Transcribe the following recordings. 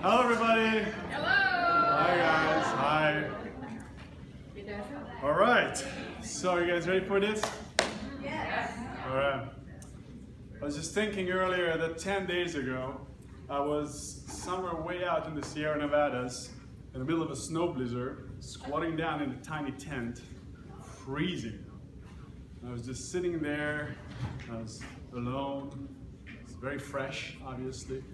Hello, everybody. Hello. Hi, guys. Hi. All right. So, you guys ready for this? Yes. All right. I was just thinking earlier that 10 days ago, I was somewhere way out in the Sierra Nevadas, in the middle of a snow blizzard, squatting down in a tiny tent, freezing. I was just sitting there. I was alone. It was very fresh, obviously.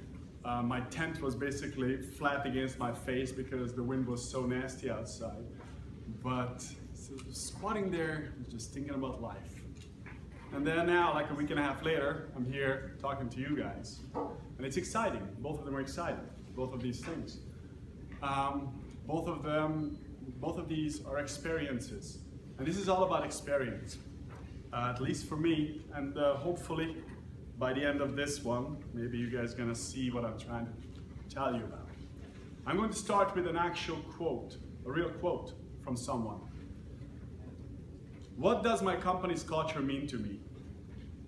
My tent was basically flat against my face because the wind was so nasty outside. But so squatting there, just thinking about life. And then now, like a week and a half later, I'm here talking to you guys. And it's exciting. Both of them are exciting. Both of these things. Both of these are experiences. And this is all about experience. At least for me, and hopefully by the end of this one, maybe you guys are gonna see what I'm trying to tell you about. I'm going to start with an actual quote, a real quote from someone. What does my company's culture mean to me?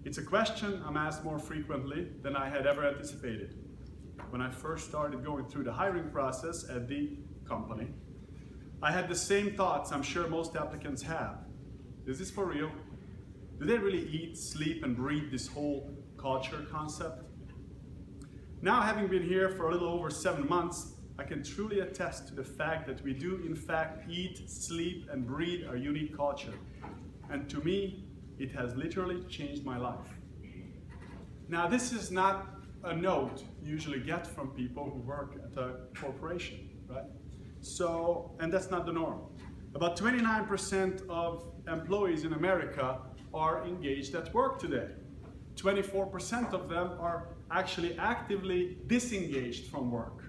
It's a question I'm asked more frequently than I had ever anticipated. When I first started going through the hiring process at the company, I had the same thoughts I'm sure most applicants have. Is this for real? Do they really eat, sleep, and breathe this whole culture concept? Now, having been here for a little over 7 months, I can truly attest to the fact that we do in fact eat, sleep, and breathe our unique culture. And to me, it has literally changed my life. Now, this is not a note you usually get from people who work at a corporation, right? So, and that's not the norm. About 29% of employees in America are engaged at work today. 24% of them are actually actively disengaged from work.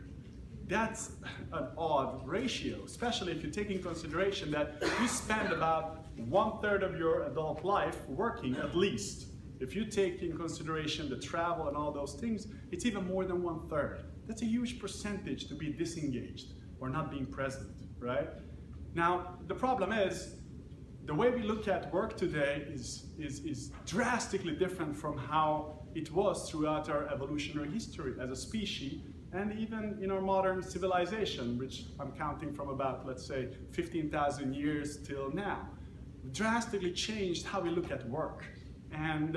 That's an odd ratio, especially if you take in consideration that you spend about 1/3 of your adult life working at least. If you take in consideration the travel and all those things, it's even more than 1/3. That's a huge percentage to be disengaged or not being present, right? Now, the problem is, the way we look at work today is drastically different from how it was throughout our evolutionary history as a species, and even in our modern civilization, which I'm counting from about, let's say, 15,000 years till now. Drastically changed how we look at work. And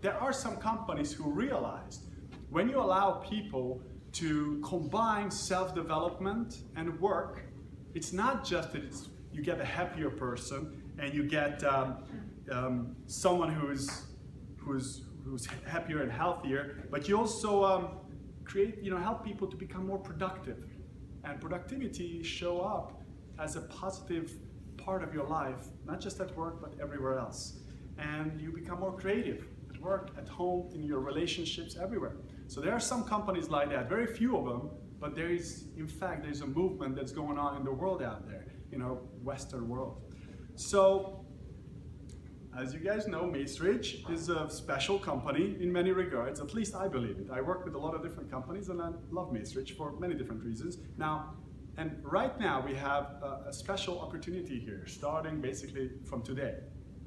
there are some companies who realized when you allow people to combine self-development and work, it's not just that you get a happier person and you get someone who's happier and healthier, but you also help people to become more productive. And productivity show up as a positive part of your life, not just at work, but everywhere else. And you become more creative at work, at home, in your relationships, everywhere. So there are some companies like that, very few of them, but there's a movement that's going on in the world out there, in our Western world. So, as you guys know, Macerich is a special company in many regards, at least I believe it. I work with a lot of different companies and I love Macerich for many different reasons. And right now we have a special opportunity here, starting basically from today.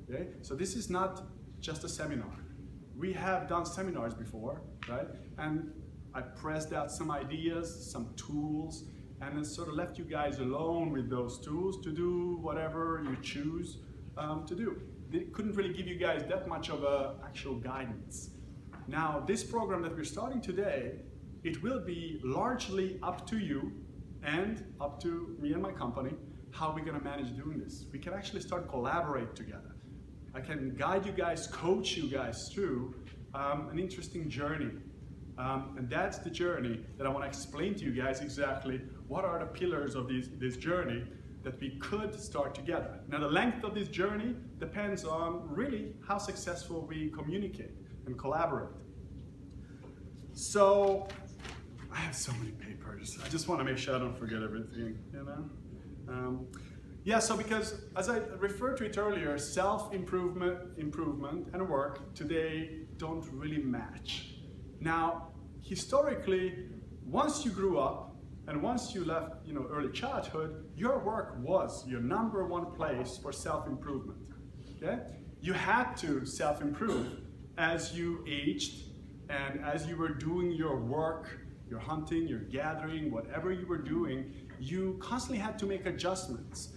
Okay? So this is not just a seminar. We have done seminars before, right? And I pressed out some ideas, some tools, and then sort of left you guys alone with those tools to do whatever you choose to do. They couldn't really give you guys that much of actual guidance. Now, this program that we're starting today, it will be largely up to you and up to me and my company how we're gonna manage doing this. We can actually start collaborate together. I can guide you guys, coach you guys through an interesting journey. And that's the journey that I want to explain to you guys exactly what are the pillars of this journey that we could start together. Now, the length of this journey depends on really how successful we communicate and collaborate. So, I have so many papers. I just want to make sure I don't forget everything, you know? So because, as I referred to it earlier, self-improvement, improvement, and work today don't really match. Now, historically, once you grew up and once you left, early childhood, your work was your #1 place for self-improvement. Okay? You had to self-improve as you aged and as you were doing your work you're hunting, you're gathering, whatever you were doing, you constantly had to make adjustments.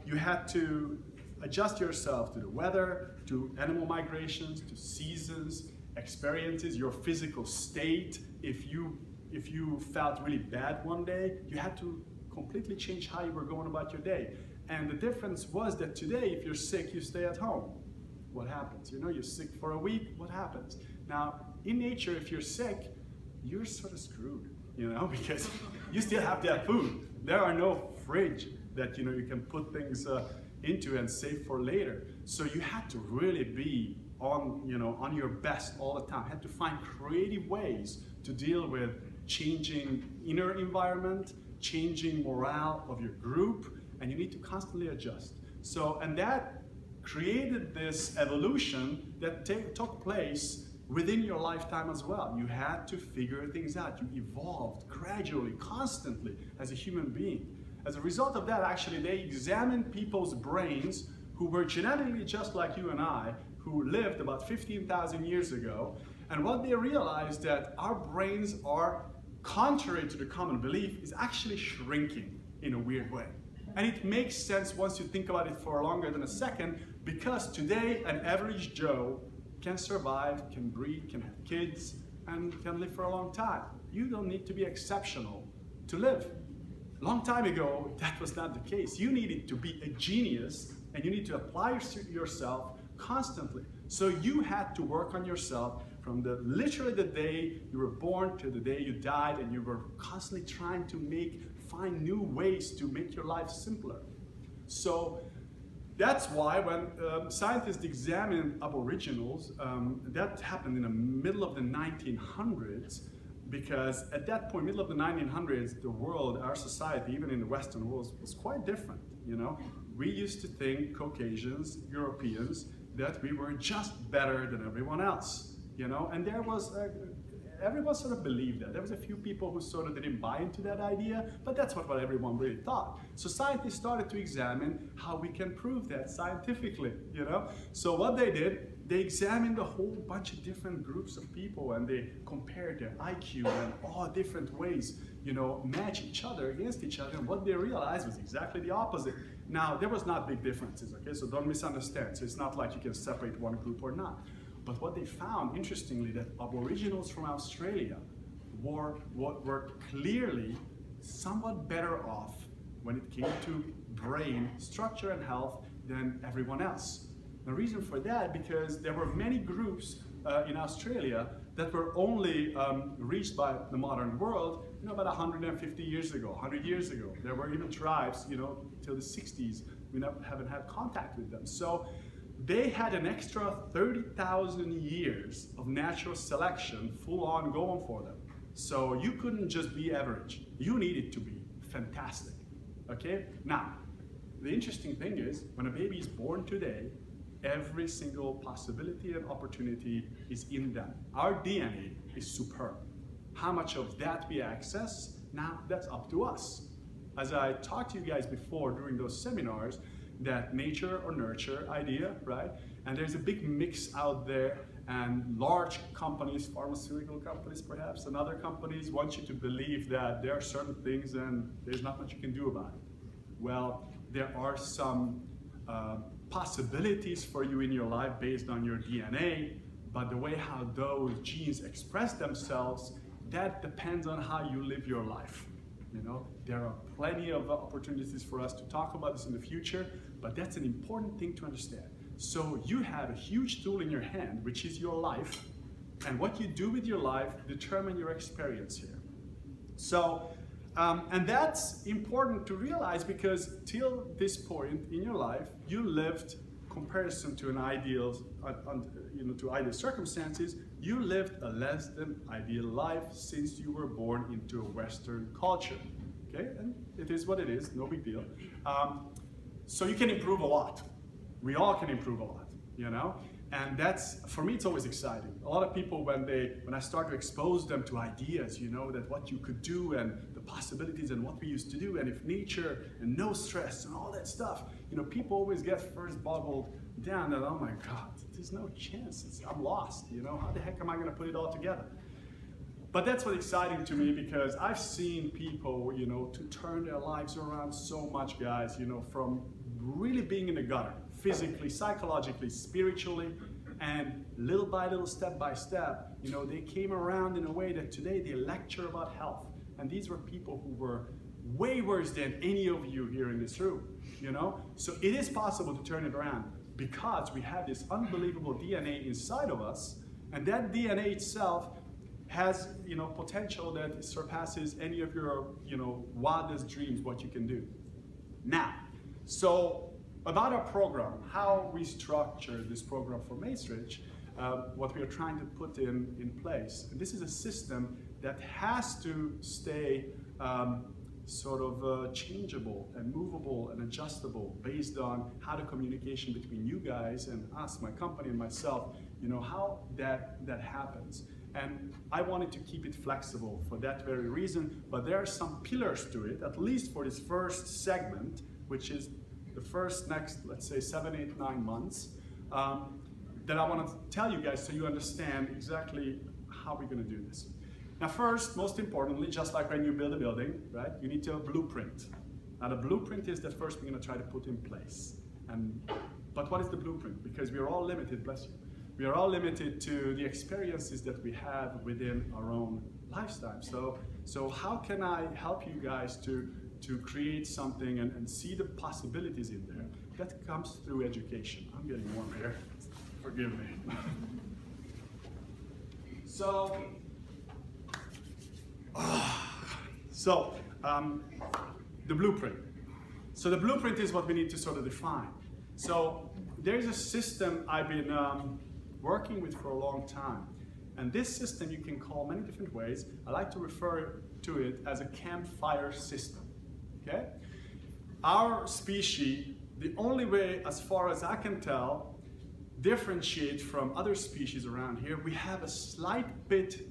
You had to adjust yourself to the weather, to animal migrations, to seasons, experiences, your physical state. If you felt really bad one day, you had to completely change how you were going about your day. And the difference was that today, if you're sick, you stay at home. What happens? You know, you're sick for a week, what happens? Now, in nature, if you're sick, you're sort of screwed, you know, because you still have to have food. There are no fridge that, you know, you can put things into and save for later. So you had to really be on, you know, on your best all the time. You had to find creative ways to deal with changing inner environment, changing morale of your group, and you need to constantly adjust. So, and that created this evolution that took place within your lifetime as well. You had to figure things out. You evolved gradually, constantly as a human being. As a result of that, actually, they examined people's brains who were genetically just like you and I, who lived about 15,000 years ago. And what they realized that our brains are, contrary to the common belief, is actually shrinking in a weird way. And it makes sense once you think about it for longer than a second, because today an average Joe can survive, can breed, can have kids, and can live for a long time. You don't need to be exceptional to live. A long time ago, that was not the case. You needed to be a genius, and you need to apply yourself constantly. So you had to work on yourself from literally the day you were born to the day you died, and you were constantly trying to find new ways to make your life simpler. So that's why when scientists examined aboriginals, that happened in the middle of the 1900s, because at that point, middle of the 1900s, the world, our society, even in the Western world, was quite different. You know, we used to think, Caucasians, Europeans, that we were just better than everyone else. You know, and there was everyone sort of believed that. There was a few people who sort of didn't buy into that idea, but that's what everyone really thought. So scientists started to examine how we can prove that scientifically, you know? So what they did, they examined a whole bunch of different groups of people, and they compared their IQ and all different ways, you know, match each other against each other, and what they realized was exactly the opposite. Now, there was not big differences, okay? So don't misunderstand. So it's not like you can separate one group or not. But what they found, interestingly, that aboriginals from Australia were clearly somewhat better off when it came to brain structure and health than everyone else. The reason for that, because there were many groups in Australia that were only reached by the modern world, you know, about 150 years ago, 100 years ago. There were even tribes, you know, till the 60s, we haven't had contact with them. So they had an extra 30,000 years of natural selection full on going for them. So you couldn't just be average. You needed to be fantastic, okay? Now, the interesting thing is, when a baby is born today, every single possibility and opportunity is in them. Our DNA is superb. How much of that we access, now that's up to us. As I talked to you guys before during those seminars, that nature or nurture idea, right? And there's a big mix out there, and large companies, pharmaceutical companies perhaps, and other companies want you to believe that there are certain things and there's not much you can do about it. Well, there are some possibilities for you in your life based on your DNA, but the way how those genes express themselves, that depends on how you live your life. You know, there are plenty of opportunities for us to talk about this in the future, but that's an important thing to understand. So you have a huge tool in your hand, which is your life, and what you do with your life determine your experience here. So, and that's important to realize, because till this point in your life, you lived comparison to an ideal, you know, to ideal circumstances, you lived a less than ideal life since you were born into a Western culture, okay? And it is what it is, no big deal. So you can improve a lot. We all can improve a lot, you know? And that's, for me, it's always exciting. A lot of people, when I start to expose them to ideas, you know, that what you could do and the possibilities and what we used to do, and if nature and no stress and all that stuff, you know, people always get first boggled down and, oh my God, there's no chance, I'm lost, you know, how the heck am I gonna put it all together? But that's what's exciting to me, because I've seen people, to turn their lives around so much, guys, from really being in the gutter, physically, psychologically, spiritually, and little by little, step by step, they came around in a way that today they lecture about health. And these were people who were way worse than any of you here in this room, So it is possible to turn it around, because we have this unbelievable DNA inside of us, and that DNA itself has, potential that surpasses any of your, wildest dreams, what you can do. Now, so about our program, how we structure this program for Macerich, what we are trying to put in place. And this is a system that has to stay changeable and movable and adjustable based on how the communication between you guys and us, my company and myself, how that happens. And I wanted to keep it flexible for that very reason, but there are some pillars to it, at least for this first segment, which is the next, let's say 7, 8, 9 months, that I want to tell you guys so you understand exactly how we're going to do this. Now first, most importantly, just like when you build a building, right, you need to have a blueprint. Now the blueprint is that first we're going to try to put in place. But what is the blueprint? Because we are all limited, bless you. We are all limited to the experiences that we have within our own lifestyle. So how can I help you guys to create something and see the possibilities in there? That comes through education. I'm getting warm here. Forgive me. The blueprint. So the blueprint is what we need to sort of define. So there's a system I've been working with for a long time. And this system you can call many different ways. I like to refer to it as a campfire system, okay? Our species, the only way, as far as I can tell, differentiate from other species around here, we have a slight bit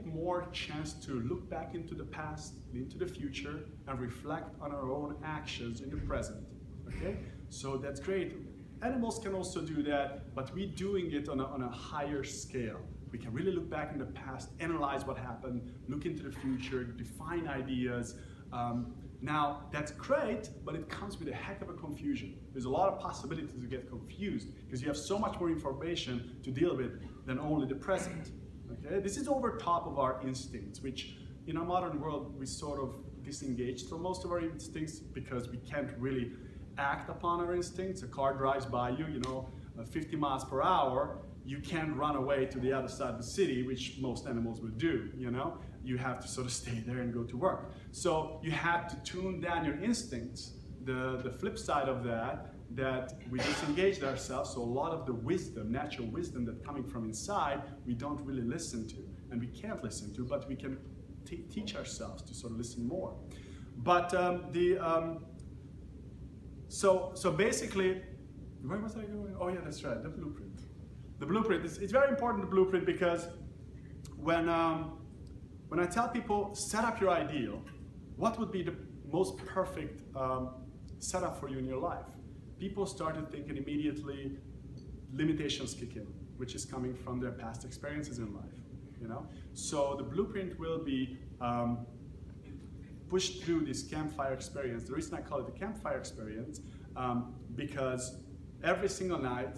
more chance to look back into the past, into the future, and reflect on our own actions in the present, okay? So that's great. Animals can also do that, but we're doing it on a higher scale. We can really look back in the past, analyze what happened, look into the future, define ideas. Now, that's great, but it comes with a heck of a confusion. There's a lot of possibilities to get confused because you have so much more information to deal with than only the present. Okay? This is over top of our instincts, which in our modern world, we sort of disengaged from most of our instincts because we can't really act upon our instincts. A car drives by you, 50 miles per hour, you can't run away to the other side of the city, which most animals would do, You have to sort of stay there and go to work. So you have to tune down your instincts. The flip side of that we disengaged ourselves, so a lot of the wisdom, natural wisdom that's coming from inside, we don't really listen to, and we can't listen to, but we can teach ourselves to sort of listen more. But So basically, where was I going? Oh yeah, that's right, the blueprint. The blueprint, it's very important, the blueprint, because when I tell people, set up your ideal, what would be the most perfect setup for you in your life? People started thinking immediately, limitations kick in, which is coming from their past experiences in life, So the blueprint will be pushed through this campfire experience. The reason I call it the campfire experience, because every single night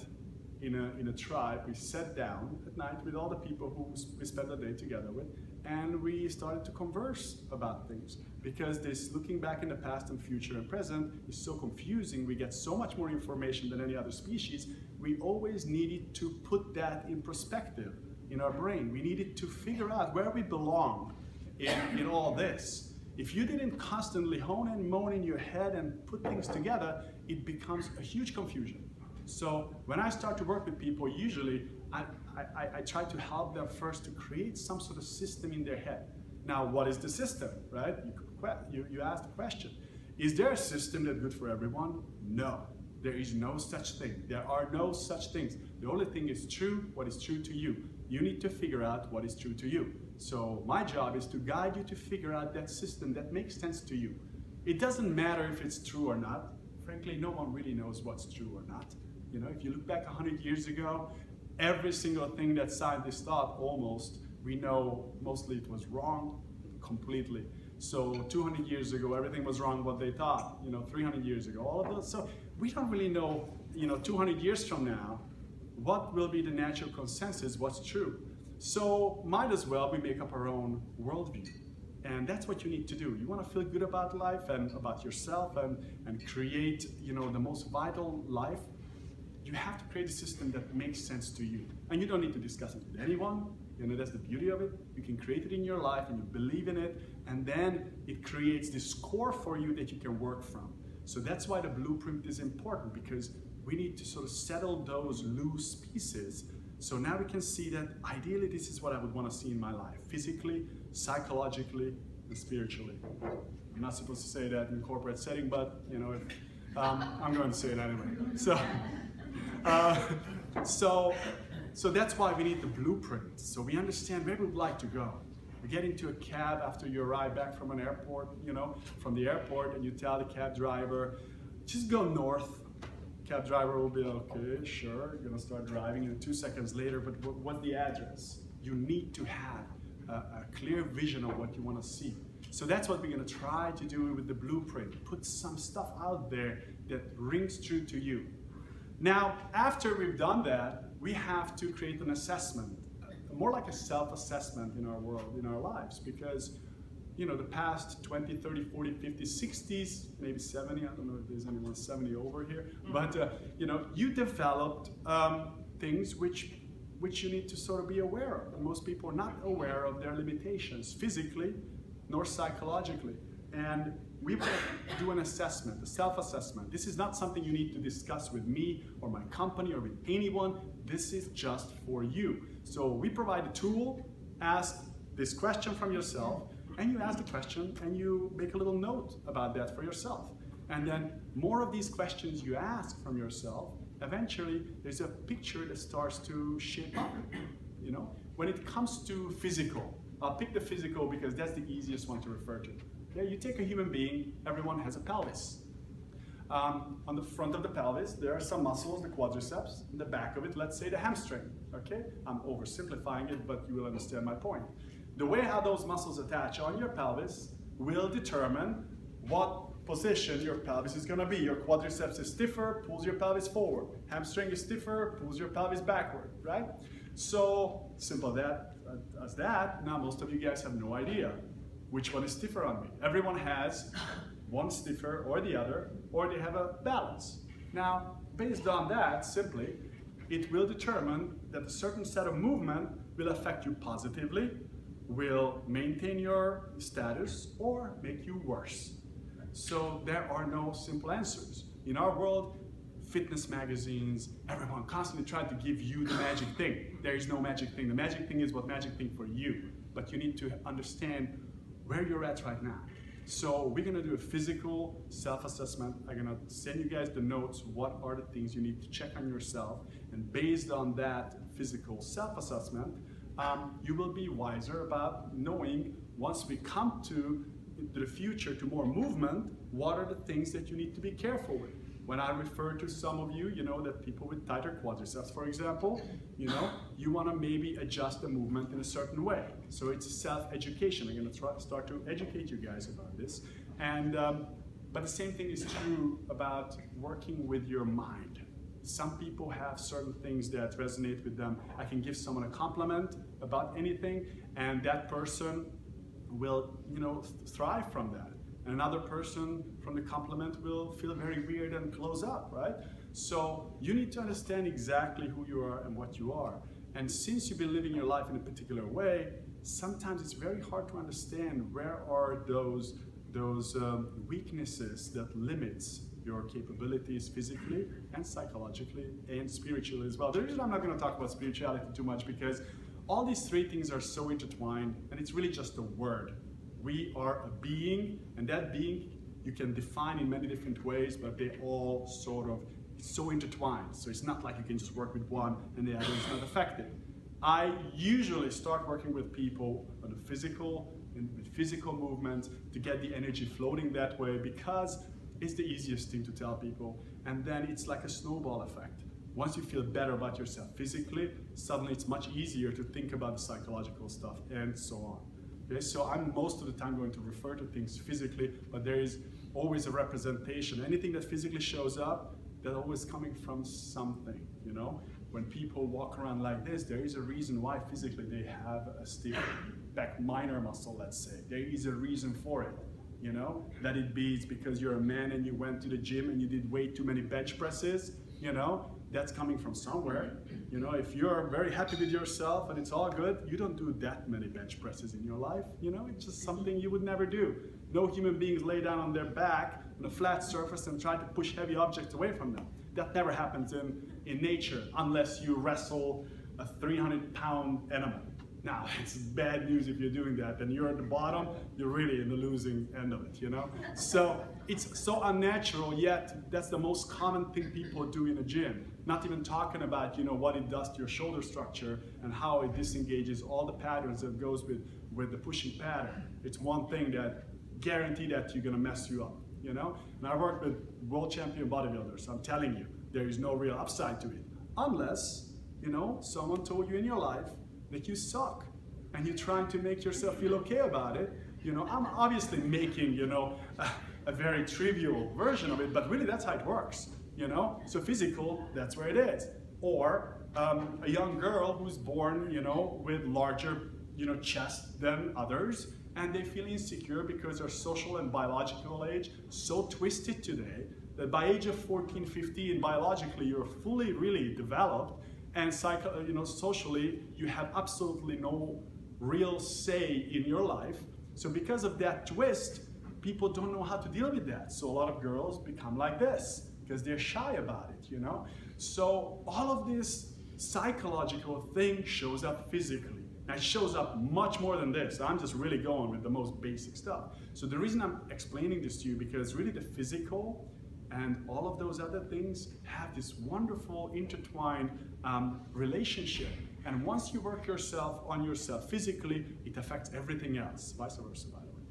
in a tribe, we sat down at night with all the people who we spent the day together with, and we started to converse about things. Because this looking back in the past and future and present is so confusing, we get so much more information than any other species, we always needed to put that in perspective in our brain. We needed to figure out where we belong in all this. If you didn't constantly hone and moan in your head and put things together, it becomes a huge confusion. So when I start to work with people, usually I try to help them first to create some sort of system in their head. Now, what is the system, right? You asked the question. Is there a system that's good for everyone? No, there is no such thing. There are no such things. The only thing is true, what is true to you. You need to figure out what is true to you. So my job is to guide you to figure out that system that makes sense to you. It doesn't matter if it's true or not. Frankly, no one really knows what's true or not. If you look back 100 years ago, Every single thing that scientists thought, almost, we know mostly it was wrong completely. So 200 years ago, everything was wrong what they thought, 300 years ago, all of those. So we don't really know, 200 years from now, what will be the natural consensus, what's true. So might as well we make up our own worldview. And that's what you need to do. You want to feel good about life and about yourself and create, the most vital life. You have to create a system that makes sense to you. And you don't need to discuss it with anyone. That's the beauty of it. You can create it in your life and you believe in it, and then it creates this core for you that you can work from. So that's why the blueprint is important, because we need to sort of settle those loose pieces. So now we can see that ideally this is what I would want to see in my life, physically, psychologically, and spiritually. I'm not supposed to say that in a corporate setting, but I'm going to say it anyway. So that's why we need the blueprint. So we understand where we would like to go. You get into a cab after you arrive back from an airport, from the airport, and you tell the cab driver, just go north. Cab driver will be, okay, sure, you're gonna start driving, and 2 seconds later, but what's the address? You need to have a clear vision of what you wanna see. So that's what we're gonna try to do with the blueprint. Put some stuff out there that rings true to you. Now, after we've done that, we have to create an assessment, more like a self-assessment in our world, in our lives, because the past 20, 30, 40, 50, 60s, maybe 70, I don't know if there's anyone 70 over here, but you developed things which you need to sort of be aware of. And most people are not aware of their limitations, physically nor psychologically. And we will do an assessment, a self-assessment. This is not something you need to discuss with me or my company or with anyone. This is just for you. So we provide a tool. Ask this question from yourself, and you ask the question and you make a little note about that for yourself. And then more of these questions you ask from yourself, eventually there's a picture that starts to shape up. When it comes to physical, I'll pick the physical because that's the easiest one to refer to. Okay, you take a human being, everyone has a pelvis. On the front of the pelvis, there are some muscles, the quadriceps, in the back of it, let's say the hamstring, okay? I'm oversimplifying it, but you will understand my point. The way how those muscles attach on your pelvis will determine what position your pelvis is gonna be. Your quadriceps is stiffer, pulls your pelvis forward. Hamstring is stiffer, pulls your pelvis backward, right? So, simple as that. Now most of you guys have no idea which one is stiffer on me. Everyone has one stiffer or the other, or they have a balance. Now, based on that, simply, it will determine that a certain set of movement will affect you positively, will maintain your status, or make you worse. So there are no simple answers. In our world, fitness magazines, everyone constantly tries to give you the magic thing. There is no magic thing. The magic thing is what magic thing for you. But you need to understand where you're at right now. So we're gonna do a physical self-assessment. I'm gonna send you guys the notes, what are the things you need to check on yourself, and based on that physical self-assessment, you will be wiser about knowing, once we come to the future, to more movement, what are the things that you need to be careful with. When I refer to some of you, that people with tighter quadriceps, for example, you want to maybe adjust the movement in a certain way. So it's self-education. I'm going to start to educate you guys about this. And but the same thing is true about working with your mind. Some people have certain things that resonate with them. I can give someone a compliment about anything, and that person will, thrive from that. And another person from the compliment will feel very weird and close up, right? So you need to understand exactly who you are and what you are. And since you've been living your life in a particular way, sometimes it's very hard to understand where are those weaknesses that limits your capabilities physically and psychologically and spiritually as well. The reason I'm not going to talk about spirituality too much, because all these three things are so intertwined, and it's really just a word. We are a being, and that being you can define in many different ways, but they all sort of so intertwined. So it's not like you can just work with one and the other is not affected. I usually start working with people on the physical and with physical movements to get the energy floating that way, because it's the easiest thing to tell people, and then it's like a snowball effect. Once you feel better about yourself physically, suddenly it's much easier to think about the psychological stuff and so on. Okay, so I'm most of the time going to refer to things physically, but there is always a representation. Anything that physically shows up, that's always coming from something, you know? When people walk around like this, there is a reason why physically they have a stiff back minor muscle, let's say. There is a reason for it, you know? Let it be it's because you're a man and you went to the gym and you did way too many bench presses, you know? That's coming from somewhere. You know, if you're very happy with yourself and it's all good, you don't do that many bench presses in your life. You know, it's just something you would never do. No human beings lay down on their back on a flat surface and try to push heavy objects away from them. That never happens in nature unless you wrestle a 300-pound animal. Now, it's bad news if you're doing that, and you're at the bottom, you're really in the losing end of it, you know? So it's so unnatural, yet that's the most common thing people do in a gym. Not even talking about, you know, what it does to your shoulder structure and how it disengages all the patterns that goes with the pushing pattern. It's one thing that guarantee that you're gonna mess you up, you know? And I work with world champion bodybuilders. I'm telling you, there is no real upside to it. Unless, you know, someone told you in your life that you suck and you're trying to make yourself feel okay about it. You know, I'm obviously making, you know, a very trivial version of it, but really that's how it works, you know? So physical, that's where it is. Or a young girl who's born, you know, with larger, you know, chest than others, and they feel insecure because their social and biological age so twisted today that by age of 14, 15, biologically you're fully really developed, and you know, socially, you have absolutely no real say in your life. So because of that twist, people don't know how to deal with that. So a lot of girls become like this because they're shy about it, you know? So all of this psychological thing shows up physically. And it shows up much more than this. I'm just really going with the most basic stuff. So the reason I'm explaining this to you, because really the physical and all of those other things have this wonderful intertwined relationship. And once you work on yourself physically, it affects everything else, vice versa, by the way.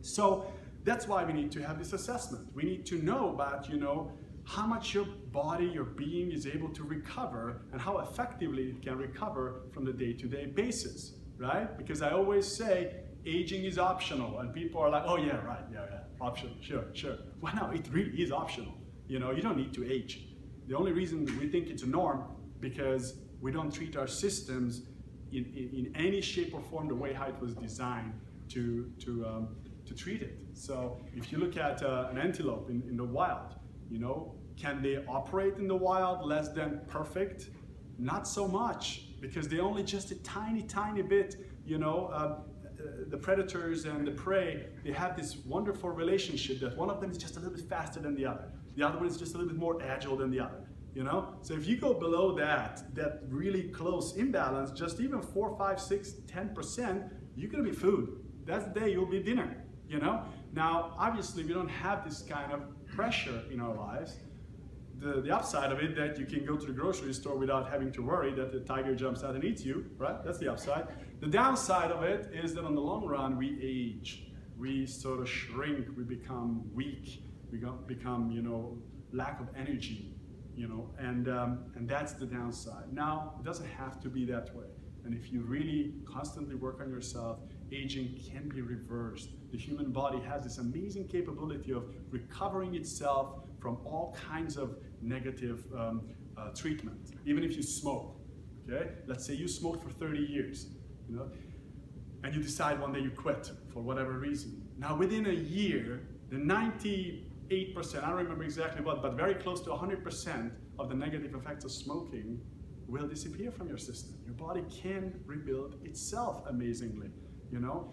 So that's why we need to have this assessment. We need to know about, you know, how much your body, your being is able to recover and how effectively it can recover from the day-to-day basis, right? Because I always say, aging is optional, and people are like, oh yeah, right, yeah, optional, sure. Well, no, it really is optional. You know, you don't need to age. The only reason we think it's a norm because we don't treat our systems in any shape or form the way how it was designed to treat it. So if you look at an antelope in the wild, you know, can they operate in the wild less than perfect? Not so much, because they only just a tiny bit, you know, the predators and the prey, they have this wonderful relationship that one of them is just a little bit faster than the other. The other one is just a little bit more agile than the other, you know? So if you go below that really close imbalance, just even 4, 5, 6, 10%, you're gonna be food. That's the day you'll be dinner, you know? Now, obviously we don't have this kind of pressure in our lives. The upside of it, that you can go to the grocery store without having to worry that the tiger jumps out and eats you, right? That's the upside. The downside of it is that on the long run, we age. We sort of shrink, we become weak, we become, you know, lack of energy, you know, and that's the downside. Now, it doesn't have to be that way. And if you really constantly work on yourself, aging can be reversed. The human body has this amazing capability of recovering itself from all kinds of negative treatment, even if you smoke, okay? Let's say you smoked for 30 years, you know, and you decide one day you quit for whatever reason. Now within a year, the 98%, I don't remember exactly what, but very close to 100% of the negative effects of smoking will disappear from your system. Your body can rebuild itself amazingly, you know?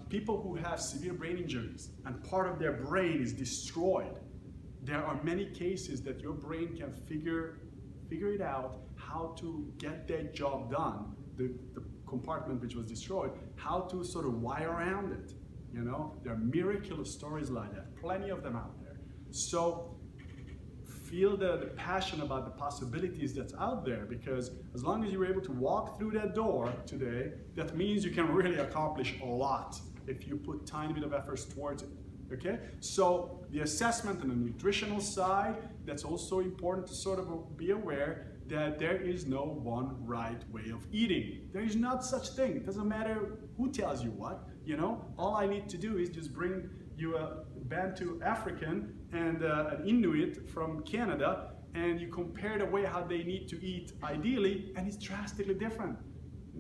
People who have severe brain injuries and part of their brain is destroyed, there are many cases that your brain can figure it out how to get that job done, the compartment which was destroyed, how to sort of wire around it, you know? There are miraculous stories like that, plenty of them out there. So feel the passion about the possibilities that's out there, because as long as you're able to walk through that door today, that means you can really accomplish a lot if you put tiny bit of efforts towards it. Okay, so the assessment and the nutritional side, that's also important to sort of be aware that there is no one right way of eating. There is not such thing. It doesn't matter who tells you what, you know. All I need to do is just bring you a Bantu African and an Inuit from Canada, and you compare the way how they need to eat ideally, and it's drastically different,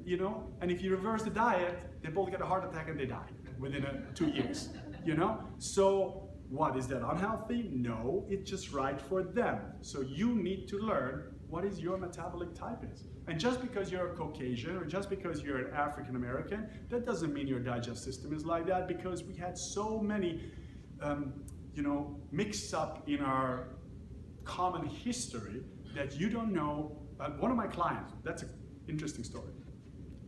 you know. And if you reverse the diet, they both get a heart attack and they die within 2 years, you know. So what, is that unhealthy? No, it's just right for them. So you need to learn what is your metabolic type is. And just because you're a Caucasian or just because you're an African American, that doesn't mean your digestive system is like that, because we had so many, you know, mix up in our common history that you don't know. One of my clients, that's an interesting story.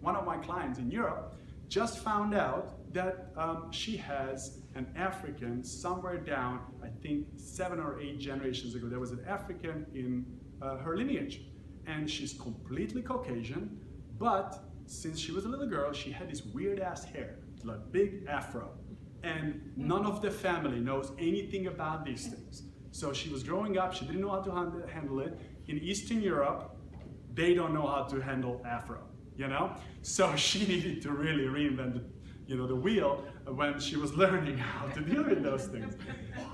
One of my clients in Europe just found out that she has an African somewhere down, I think 7 or 8 generations ago. There was an African in her lineage, and she's completely Caucasian, but since she was a little girl, she had this weird ass hair, like big afro, and none of the family knows anything about these things. So she was growing up, she didn't know how to handle it. In Eastern Europe, they don't know how to handle afro, you know? So she needed to really reinvent the wheel when she was learning how to deal with those things.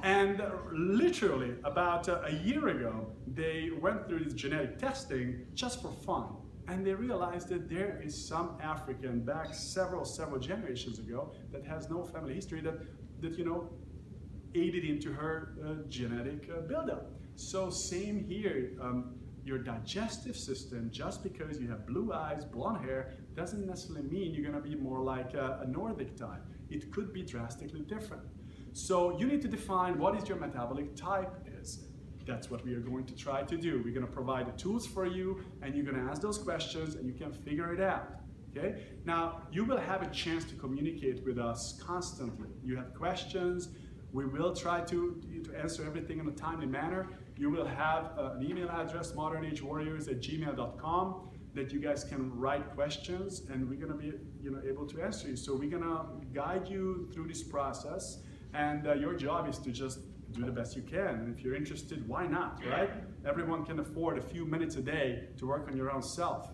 And literally about a year ago, they went through this genetic testing just for fun. And they realized that there is some African back several generations ago that has no family history that you know, aided into her genetic buildup. So same here. Your digestive system, just because you have blue eyes, blonde hair, doesn't necessarily mean you're going to be more like a Nordic type. It could be drastically different. So you need to define what is your metabolic type is. That's what we are going to try to do. We're going to provide the tools for you, and you're going to ask those questions, and you can figure it out. Okay? Now, you will have a chance to communicate with us constantly. You have questions. We will try to answer everything in a timely manner. You will have an email address, modernagewarriors@gmail.com, that you guys can write questions, and we're going to be able to answer you. So we're going to guide you through this process, and your job is to just do the best you can. And if you're interested, why not, right? Everyone can afford a few minutes a day to work on your own self.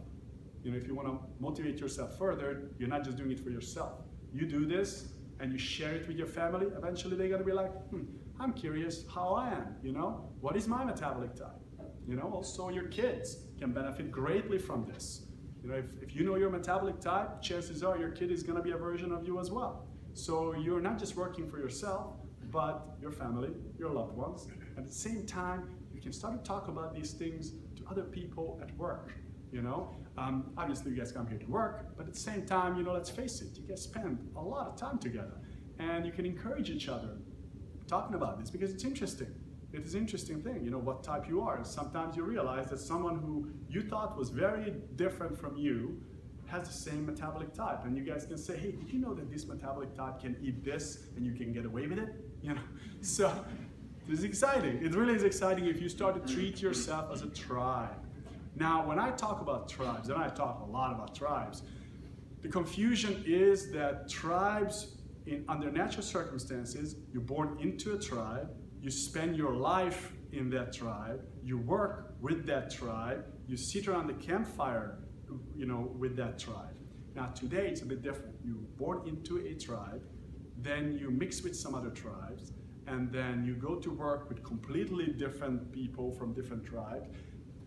You know, if you want to motivate yourself further, you're not just doing it for yourself. You do this, and you share it with your family, eventually they're going to be like, I'm curious how I am, you know? What is my metabolic type? You know, also your kids can benefit greatly from this. You know, if you know your metabolic type, chances are your kid is going to be a version of you as well. So you're not just working for yourself, but your family, your loved ones. At the same time, you can start to talk about these things to other people at work. You know, obviously you guys come here to work, but at the same time, you know, let's face it, you guys spend a lot of time together, and you can encourage each other talking about this, because it's interesting. It is an interesting thing, you know, what type you are. Sometimes you realize that someone who you thought was very different from you has the same metabolic type, and you guys can say, hey, did you know that this metabolic type can eat this and you can get away with it? You know, so this is exciting. It really is exciting if you start to treat yourself as a tribe. Now, when I talk about tribes, and I talk a lot about tribes, the confusion is that tribes, under natural circumstances, you're born into a tribe, you spend your life in that tribe, you work with that tribe, you sit around the campfire, you know, with that tribe. Now, today it's a bit different. You're born into a tribe, then you mix with some other tribes, and then you go to work with completely different people from different tribes.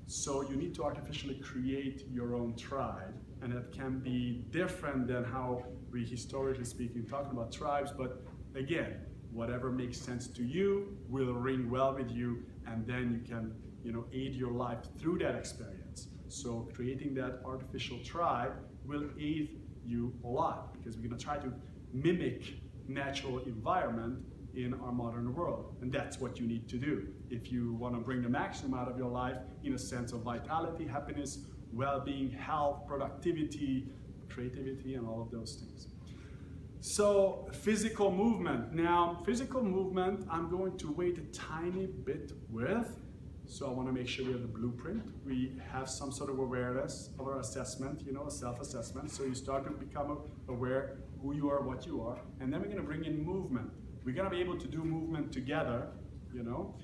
So you need to artificially create your own tribe, and that can be different than how we historically speaking talking about tribes, but again, whatever makes sense to you will ring well with you, and then you can, you know, aid your life through that experience. So creating that artificial tribe will aid you a lot, because we're going to try to mimic natural environment in our modern world, and that's what you need to do if you want to bring the maximum out of your life in a sense of vitality, happiness, well-being, health, productivity, creativity, and all of those things. So physical movement. Now, physical movement I'm going to wait a tiny bit with, so I want to make sure we have the blueprint. We have some sort of awareness of our assessment, you know, a self-assessment. So you start to become aware who you are, what you are, and then we're going to bring in movement. we're gonna be able to do movement together, you know,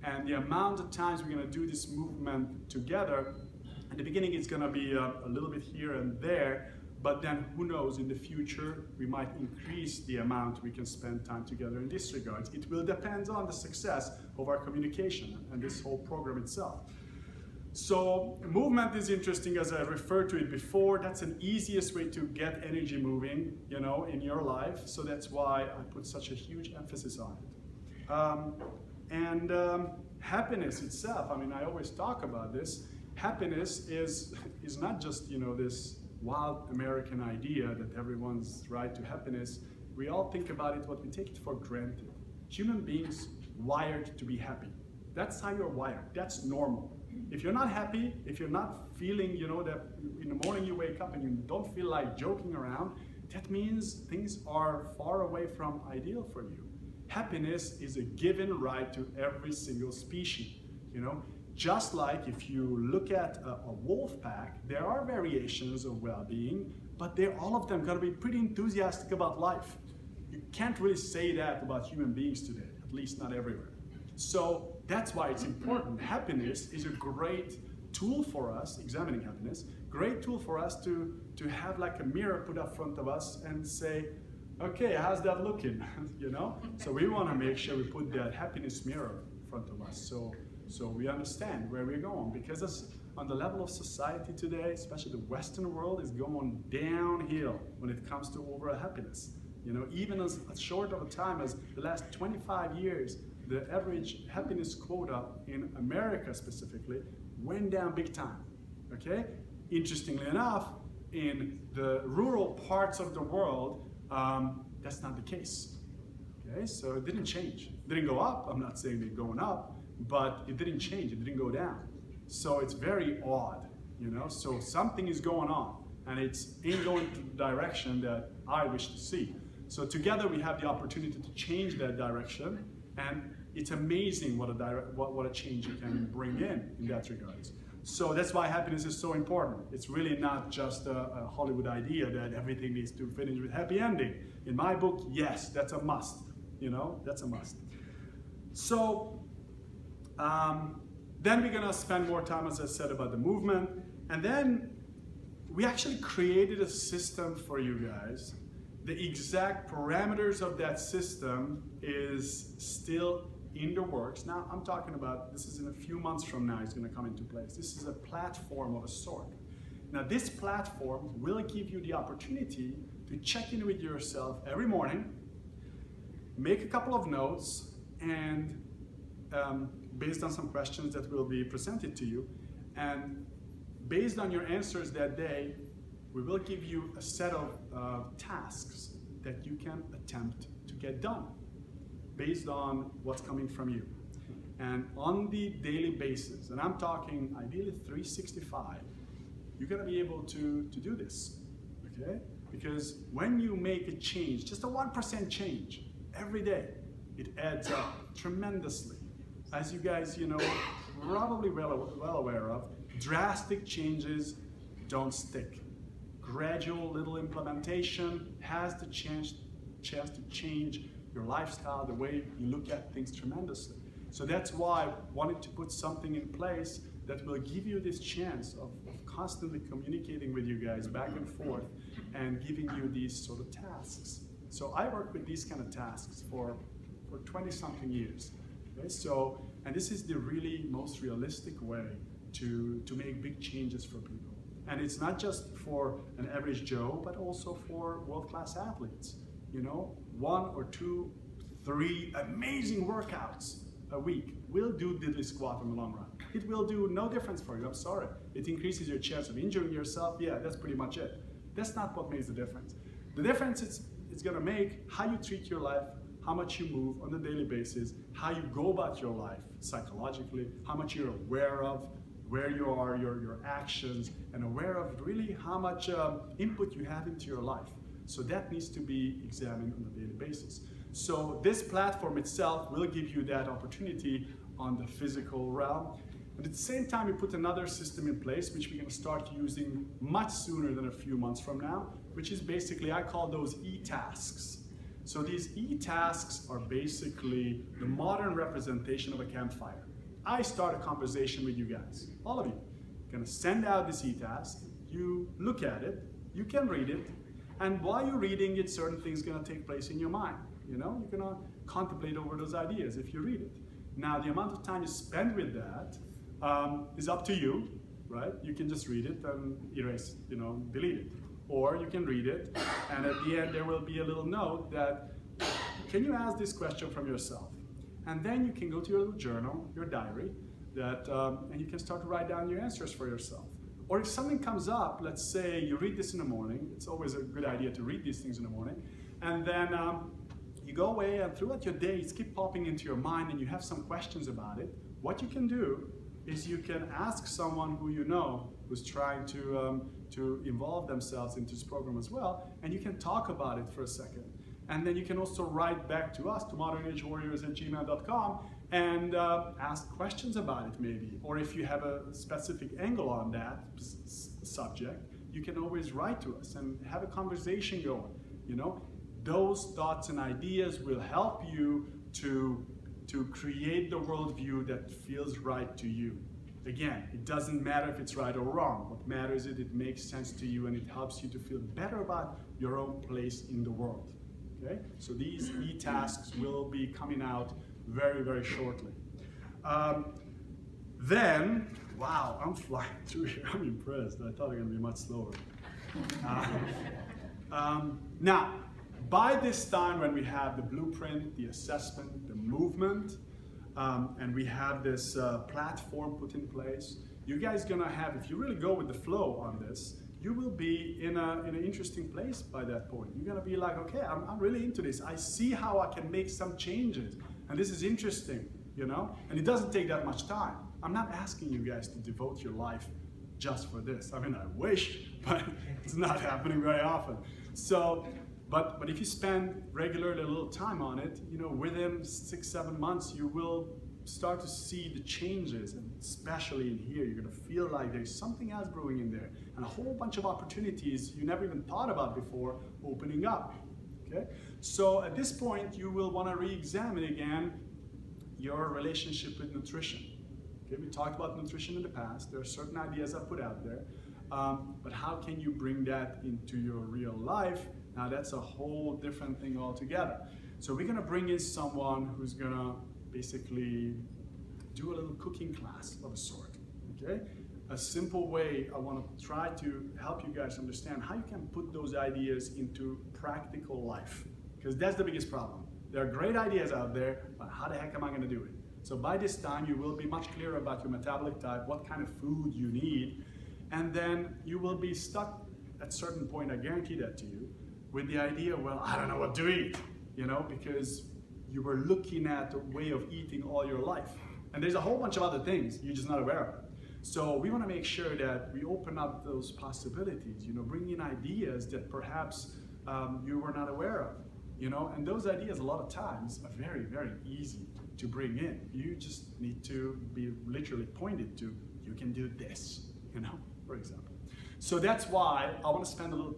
and the amount of times we're gonna do this movement together, at the beginning it's gonna be a little bit here and there, but then who knows, in the future we might increase the amount we can spend time together in this regard. It will depend on the success of our communication and this whole program itself. So movement is interesting, as I referred to it before. That's an easiest way to get energy moving, you know, in your life. So that's why I put such a huge emphasis on it. Happiness itself, I mean, I always talk about this. Happiness is not just, you know, this wild American idea that everyone's right to happiness. We all think about it, but we take it for granted. Human beings wired to be happy. That's how you're wired. That's normal. If you're not happy, if you're not feeling, you know, that in the morning you wake up and you don't feel like joking around, that means things are far away from ideal for you. Happiness is a given right to every single species, you know. Just like if you look at a wolf pack, there are variations of well-being, but they're all of them gonna be pretty enthusiastic about life. You can't really say that about human beings today, at least not everywhere. So that's why it's important. Happiness is a great tool for us, examining happiness, great tool for us to have like a mirror put up front of us and say, okay, how's that looking? You know? So we want to make sure we put that happiness mirror in front of us so we understand where we're going. Because on the level of society today, especially the Western world, is going downhill when it comes to overall happiness. You know, even as short of a time as the last 25 years, the average happiness quota in America specifically went down big time, okay? Interestingly enough, in the rural parts of the world, that's not the case, okay? So it didn't change. It didn't go up. I'm not saying they're going up, but it didn't change. It didn't go down. So it's very odd, you know? So something is going on, and it's ain't going to the direction that I wish to see. So together we have the opportunity to change that direction, and it's amazing what a change you can bring in that regards. So that's why happiness is so important. It's really not just a Hollywood idea that everything needs to finish with happy ending. In my book, yes, that's a must. You know, that's a must. So then we're gonna spend more time, as I said, about the movement. And then we actually created a system for you guys. The exact parameters of that system is still in the works. Now I'm talking about, this is in a few months from now, it's going to come into place. This is a platform of a sort. Now this platform will give you the opportunity to check in with yourself every morning, make a couple of notes, and based on some questions that will be presented to you, and based on your answers that day, we will give you a set of tasks that you can attempt to get done based on what's coming from you. And on the daily basis, and I'm talking ideally 365, you're gonna be able to do this, okay? Because when you make a change, just a 1% change every day, it adds up tremendously. As you guys, you know, probably well aware of, drastic changes don't stick. Gradual little implementation has the chance to change your lifestyle, the way you look at things tremendously. So that's why I wanted to put something in place that will give you this chance of constantly communicating with you guys back and forth and giving you these sort of tasks. So I work with these kind of tasks for 20-something years. Okay? So, and this is the really most realistic way to make big changes for people. And it's not just for an average Joe, but also for world-class athletes. You know, 1 or 2, 3 amazing workouts a week will do diddly squat in the long run. It will do no difference for you, I'm sorry. It increases your chance of injuring yourself, yeah, that's pretty much it. That's not what makes the difference. The difference is it's gonna make how you treat your life, how much you move on a daily basis, how you go about your life psychologically, how much you're aware of where you are, your actions, and aware of really how much input you have into your life. So that needs to be examined on a daily basis. So this platform itself will give you that opportunity on the physical realm. But at the same time, we put another system in place, which we're going to start using much sooner than a few months from now, which is basically, I call those e-tasks. So these e-tasks are basically the modern representation of a campfire. I start a conversation with you guys, all of you. I'm gonna send out this e-task, you look at it, you can read it, and while you're reading it, certain things are gonna take place in your mind. You know, you're gonna contemplate over those ideas if you read it. Now, the amount of time you spend with that is up to you, right? You can just read it and erase, you know, delete it. Or you can read it, and at the end there will be a little note that, can you ask this question from yourself? And then you can go to your little journal, your diary, and you can start to write down your answers for yourself. Or if something comes up, let's say you read this in the morning, it's always a good idea to read these things in the morning, and then you go away and throughout your days keep popping into your mind and you have some questions about it. What you can do is you can ask someone who you know who's trying to involve themselves into this program as well, and you can talk about it for a second. And then you can also write back to us, to modernagewarriors@gmail.com, and ask questions about it maybe. Or if you have a specific angle on that subject, you can always write to us and have a conversation going, you know? Those thoughts and ideas will help you to create the worldview that feels right to you. Again, it doesn't matter if it's right or wrong. What matters is it makes sense to you and it helps you to feel better about your own place in the world. Okay? So these e-tasks will be coming out very, very shortly. Then, wow, I'm flying through here. I'm impressed. I thought it was going to be much slower. Now, by this time when we have the blueprint, the assessment, the movement, and we have this platform put in place, you guys gonna have, if you really go with the flow on this, you will be in an interesting place by that point. You're gonna be like, okay, I'm really into this. I see how I can make some changes. And this is interesting, you know? And it doesn't take that much time. I'm not asking you guys to devote your life just for this. I mean, I wish, but it's not happening very often. So, but if you spend regularly a little time on it, you know, within 6-7 months, you will start to see the changes, and especially in here, you're gonna feel like there's something else brewing in there, and a whole bunch of opportunities you never even thought about before opening up, okay? So at this point, you will wanna re-examine again your relationship with nutrition. Okay, we talked about nutrition in the past. There are certain ideas I put out there, but how can you bring that into your real life? Now that's a whole different thing altogether. So we're gonna bring in someone who's gonna basically do a little cooking class of a sort, okay? A simple way I wanna try to help you guys understand how you can put those ideas into practical life, because that's the biggest problem. There are great ideas out there, but how the heck am I gonna do it? So by this time, you will be much clearer about your metabolic type, what kind of food you need, and then you will be stuck at a certain point, I guarantee that to you, with the idea, well, I don't know what to eat, you know, because you were looking at a way of eating all your life. And there's a whole bunch of other things you're just not aware of. So we want to make sure that we open up those possibilities, you know, bring in ideas that perhaps you were not aware of, you know, and those ideas a lot of times are very, very easy to bring in. You just need to be literally pointed to, you can do this, you know, for example. So that's why I want to spend a little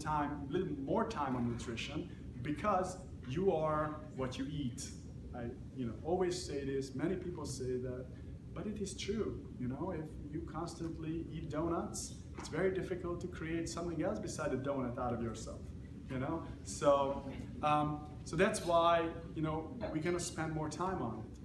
more time on nutrition, because you are what you eat. I, you know, always say this, many people say that, but it is true. You know, if you constantly eat donuts, it's very difficult to create something else beside a donut out of yourself, you know? So, so that's why, you know, we're gonna spend more time on it.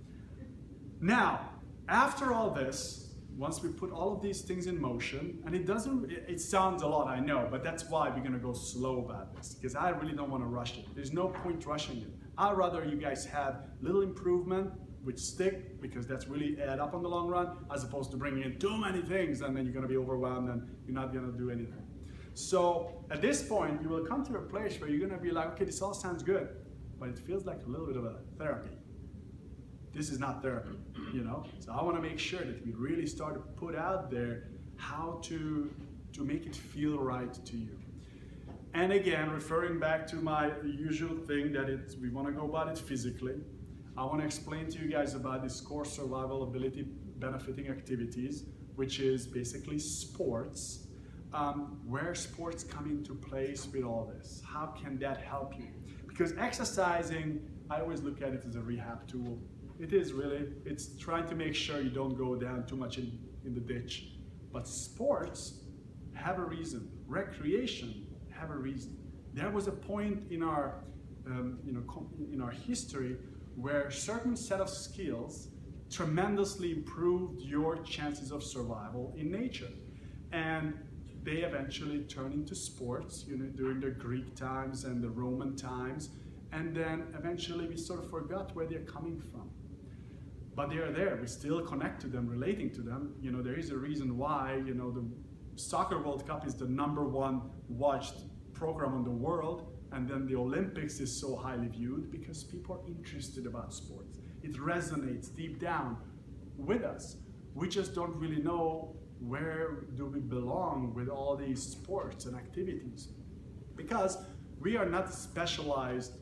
Now, after all this, once we put all of these things in motion, and it sounds a lot, I know, but that's why we're gonna go slow about this, because I really don't wanna rush it. There's no point rushing it. I'd rather you guys have little improvement, which stick, because that's really add up on the long run, as opposed to bringing in too many things, and then you're gonna be overwhelmed and you're not gonna do anything. So at this point, you will come to a place where you're gonna be like, okay, this all sounds good, but it feels like a little bit of a therapy. This is not therapy, you know? So I wanna make sure that we really start to put out there how to make it feel right to you. And again, referring back to my usual thing that we wanna go about it physically, I wanna explain to you guys about this core survival ability benefiting activities, which is basically sports, where sports come into place with all this. How can that help you? Because exercising, I always look at it as a rehab tool. It is really, it's trying to make sure you don't go down too much in the ditch. But sports have a reason. Recreation have a reason. There was a point in our, in our history where certain set of skills tremendously improved your chances of survival in nature. And they eventually turned into sports, during the Greek times and the Roman times. And then eventually we sort of forgot where they're coming from. But they are there, we still connect to them, relating to them. There is a reason why, the Soccer World Cup is the #1 watched program in the world, and then the Olympics is so highly viewed because people are interested about sports. It resonates deep down with us. We just don't really know where do we belong with all these sports and activities, because we are not specialized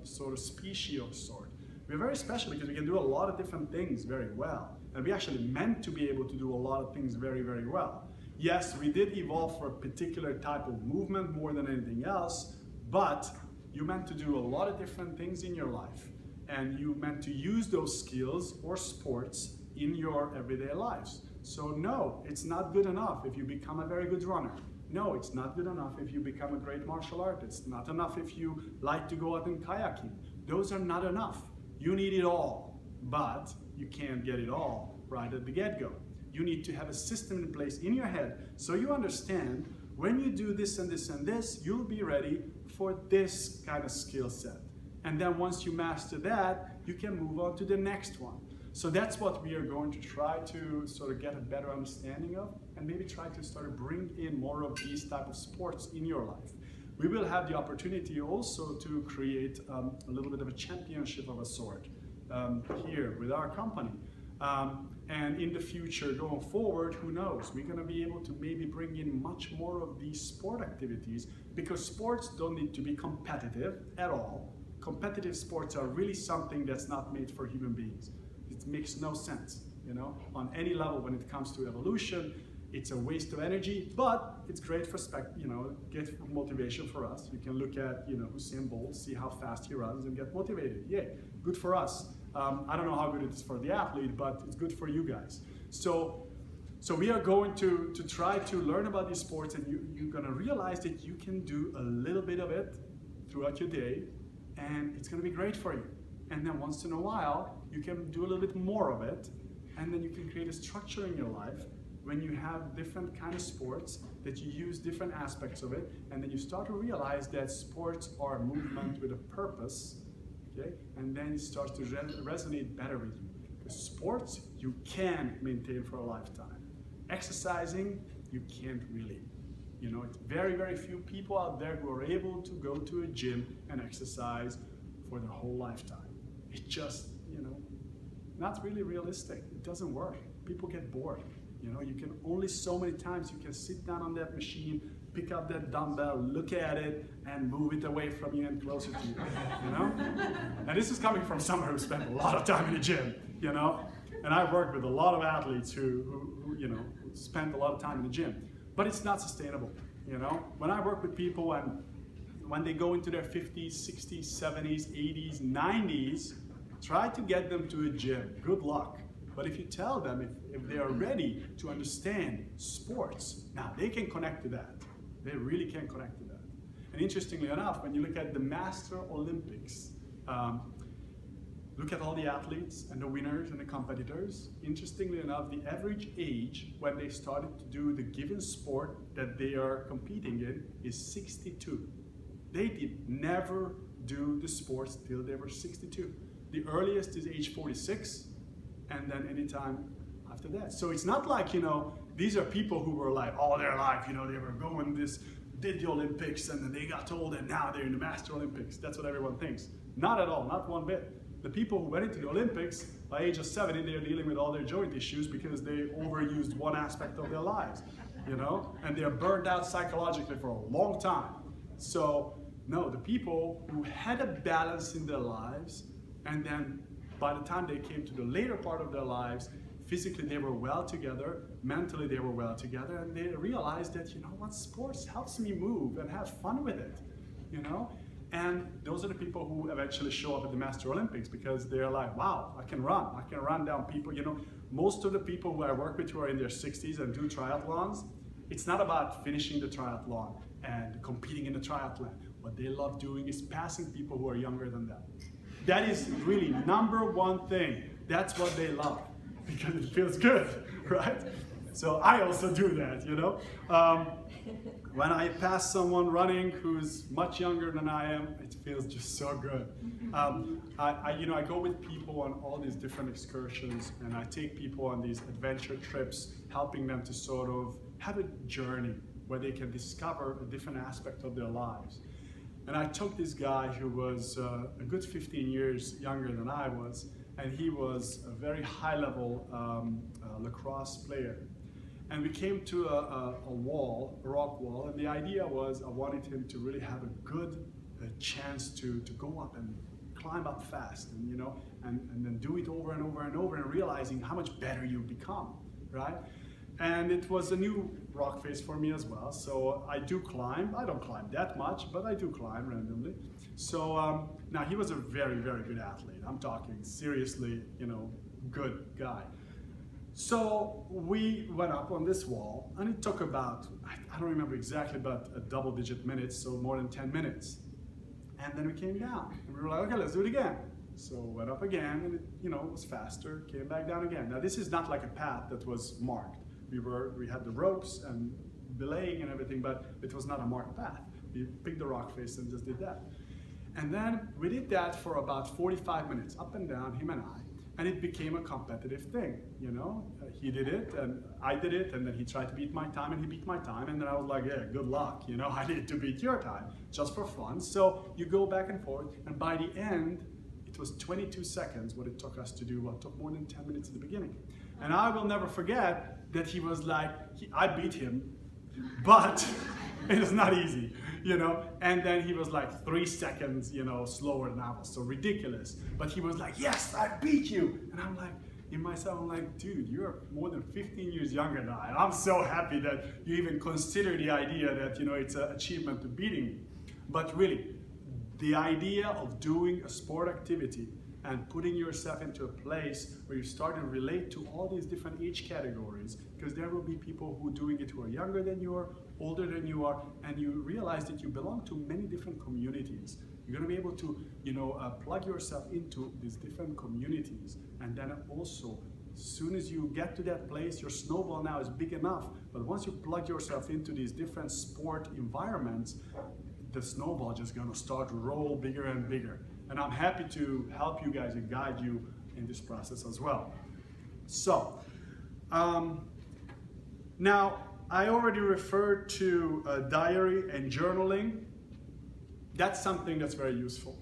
sort of species of sort. We're very special because we can do a lot of different things very well, and we actually meant to be able to do a lot of things very, very well. Yes, we did evolve for a particular type of movement more than anything else, but you meant to do a lot of different things in your life, and you meant to use those skills or sports in your everyday lives. So no, it's not good enough if you become a very good runner. No, it's not good enough if you become a great martial artist. Not enough if you like to go out and kayaking. Those are not enough. You need it all, but you can't get it all right at the get-go. You need to have a system in place in your head so you understand when you do this and this and this, you'll be ready for this kind of skill set. And then once you master that, you can move on to the next one. So that's what we are going to try to sort of get a better understanding of, and maybe try to sort of bring in more of these type of sports in your life. We will have the opportunity also to create a little bit of a championship of a sort here with our company. And in the future, going forward, who knows? We're going to be able to maybe bring in much more of these sport activities, because sports don't need to be competitive at all. Competitive sports are really something that's not made for human beings. It makes no sense, on any level when it comes to evolution. It's a waste of energy, but it's great for get motivation for us. You can look at Usain Bolt, see how fast he runs, and get motivated. Yay, good for us. I don't know how good it is for the athlete, but it's good for you guys. So we are going to try to learn about these sports, and you're going to realize that you can do a little bit of it throughout your day, and it's going to be great for you. And then once in a while, you can do a little bit more of it, and then you can create a structure in your life when you have different kind of sports that you use different aspects of it, and then you start to realize that sports are a movement with a purpose, okay? And then it starts to resonate better with you. Because sports, you can maintain for a lifetime. Exercising, you can't really. It's very, very few people out there who are able to go to a gym and exercise for their whole lifetime. It's just, not really realistic. It doesn't work. People get bored. You can only so many times you can sit down on that machine, pick up that dumbbell, look at it, and move it away from you and closer to you, And this is coming from someone who spent a lot of time in the gym, And I worked with a lot of athletes who spent a lot of time in the gym. But it's not sustainable, When I work with people and when they go into their 50s, 60s, 70s, 80s, 90s, try to get them to a gym. Good luck. But if you tell them, if they are ready to understand sports, now they can connect to that. They really can connect to that. And interestingly enough, when you look at the Master Olympics, look at all the athletes and the winners and the competitors. Interestingly enough, the average age when they started to do the given sport that they are competing in is 62. They did never do the sports till they were 62. The earliest is age 46, and then anytime after that. So it's not like, these are people who were like all their life, they were going did the Olympics, and then they got told, and now they're in the Master Olympics. That's what everyone thinks. Not at all, not one bit. The people who went into the Olympics, by age of 70, they're dealing with all their joint issues because they overused one aspect of their lives, and they're burned out psychologically for a long time. So, no, the people who had a balance in their lives, and then by the time they came to the later part of their lives, physically they were well together, mentally they were well together, and they realized that, sports helps me move and have fun with it, And those are the people who eventually show up at the Master Olympics because they're like, wow, I can run down people. You know, most of the people who I work with who are in their 60s and do triathlons, it's not about finishing the triathlon and competing in the triathlon. What they love doing is passing people who are younger than them. That is really number one thing. That's what they love because it feels good, right? So I also do that, you know. When I pass someone running who's much younger than I am, it feels just so good. I go with people on all these different excursions, and I take people on these adventure trips, helping them to sort of have a journey where they can discover a different aspect of their lives. And I took this guy who was a good 15 years younger than I was, and he was a very high-level lacrosse player. And we came to a wall, a rock wall, and the idea was I wanted him to really have a good chance to go up and climb up fast, and you know, and then do it over and over and over, and realizing how much better you become, right? And it was a new rock face for me as well. So I do climb. I don't climb that much, but I do climb randomly. So now he was a very, very good athlete. I'm talking seriously, you know, good guy. So we went up on this wall, and it took about, I don't remember exactly, but a double-digit minutes, so more than 10 minutes. And then we came down, and we were like, okay, let's do it again. So went up again, and it, you know, was faster, came back down again. Now this is not like a path that was marked. We had the ropes and belaying and everything, but it was not a marked path. We picked the rock face and just did that. And then we did that for about 45 minutes, up and down, him and I. And it became a competitive thing, you know? He did it, and I did it, and then he tried to beat my time, and he beat my time, and then I was like, yeah, good luck, you know? I need to beat your time, just for fun. So you go back and forth, and by the end, it was 22 seconds what it took us to do, what took more than 10 minutes at the beginning. And I will never forget that he was like, I beat him, but it was not easy, you know? And then he was like 3 seconds, you know, slower than I was, so ridiculous. But he was like, yes, I beat you. And I'm like, in myself, I'm like, dude, you're more than 15 years younger than I. And I'm so happy that you even consider the idea that, you know, it's an achievement to beating me. But really, the idea of doing a sport activity and putting yourself into a place where you start to relate to all these different age categories, because there will be people who are doing it who are younger than you are, older than you are, and you realize that you belong to many different communities. You're going to be able to, you know, plug yourself into these different communities, and then also, as soon as you get to that place, your snowball now is big enough, but once you plug yourself into these different sport environments, the snowball just going to start to roll bigger and bigger. And I'm happy to help you guys and guide you in this process as well. So, now I already referred to diary and journaling. That's something that's very useful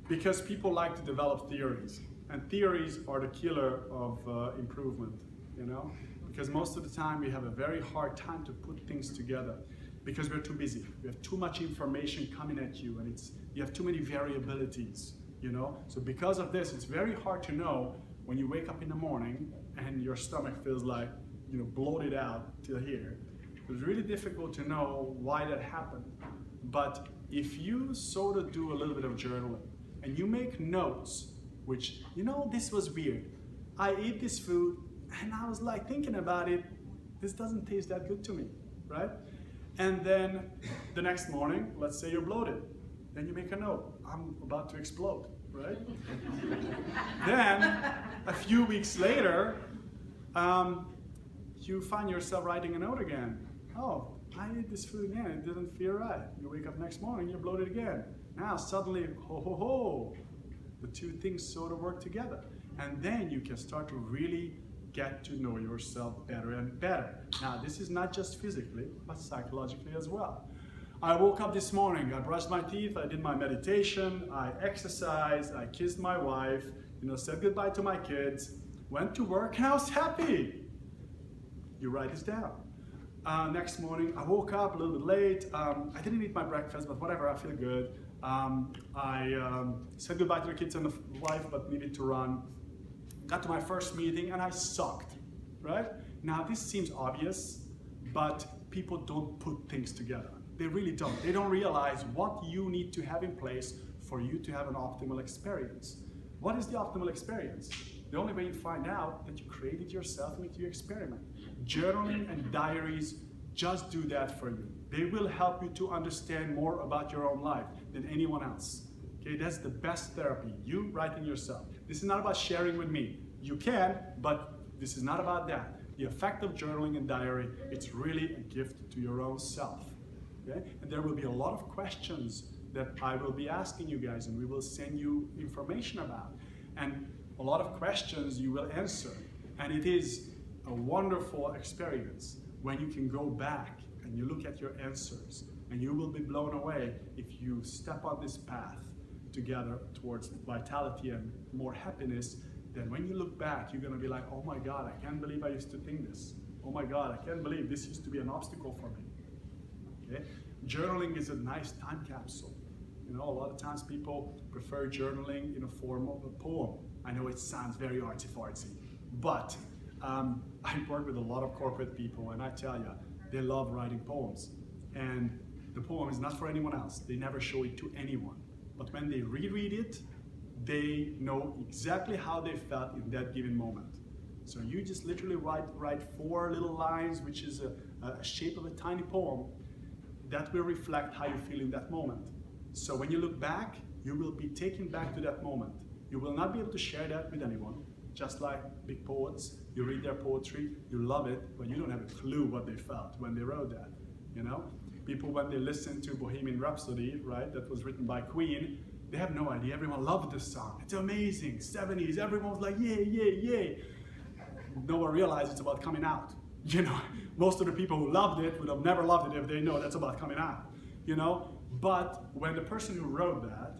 because people like to develop theories, and theories are the killer of improvement, you know? Because most of the time we have a very hard time to put things together because we're too busy. We have too much information coming at you, and you have too many variabilities, you know? So because of this, it's very hard to know when you wake up in the morning and your stomach feels like, you know, bloated out till here. It's really difficult to know why that happened. But if you sort of do a little bit of journaling and you make notes, which, you know, this was weird. I ate this food and I was like thinking about it, this doesn't taste that good to me, right? And then the next morning, let's say you're bloated. Then you make a note, I'm about to explode, right? Then, a few weeks later, you find yourself writing a note again. Oh, I ate this food again, it didn't feel right. You wake up next morning, you're bloated again. Now suddenly, ho ho ho, the two things sort of work together. And then you can start to really get to know yourself better and better. Now, this is not just physically, but psychologically as well. I woke up this morning, I brushed my teeth, I did my meditation, I exercised, I kissed my wife, you know, said goodbye to my kids, went to work, and I was happy. You write this down. Next morning, I woke up a little bit late. I didn't eat my breakfast, but whatever, I feel good. I said goodbye to the kids and the wife, but needed to run. Got to my first meeting and I sucked, right? Now this seems obvious, but people don't put things together. They really don't. They don't realize what you need to have in place for you to have an optimal experience. What is the optimal experience? The only way you find out that you create it yourself and you experiment. Journaling and diaries just do that for you. They will help you to understand more about your own life than anyone else. Okay, that's the best therapy. You writing yourself. This is not about sharing with me. You can, but this is not about that. The effect of journaling and diary, it's really a gift to your own self. Okay? And there will be a lot of questions that I will be asking you guys, and we will send you information about. And a lot of questions you will answer. And it is a wonderful experience when you can go back and you look at your answers, and you will be blown away if you step on this path together towards vitality and more happiness. Then when you look back, you're going to be like, oh my God, I can't believe I used to think this. Oh my God, I can't believe this used to be an obstacle for me. Okay? Journaling is a nice time capsule. You know, a lot of times people prefer journaling in a form of a poem. I know it sounds very artsy-fartsy, but I work with a lot of corporate people, and I tell you, they love writing poems. And the poem is not for anyone else. They never show it to anyone. But when they reread it, they know exactly how they felt in that given moment. So you just literally write 4 little lines, which is a shape of a tiny poem, that will reflect how you feel in that moment. So when you look back, you will be taken back to that moment. You will not be able to share that with anyone. Just like big poets, you read their poetry, you love it, but you don't have a clue what they felt when they wrote that. You know, people when they listen to Bohemian Rhapsody, right, that was written by Queen, they have no idea. Everyone loved this song. It's amazing. 70s, everyone was like, yay, yay, yay. No one realized it's about coming out. You know, most of the people who loved it would have never loved it if they know that's about coming out. You know, but when the person who wrote that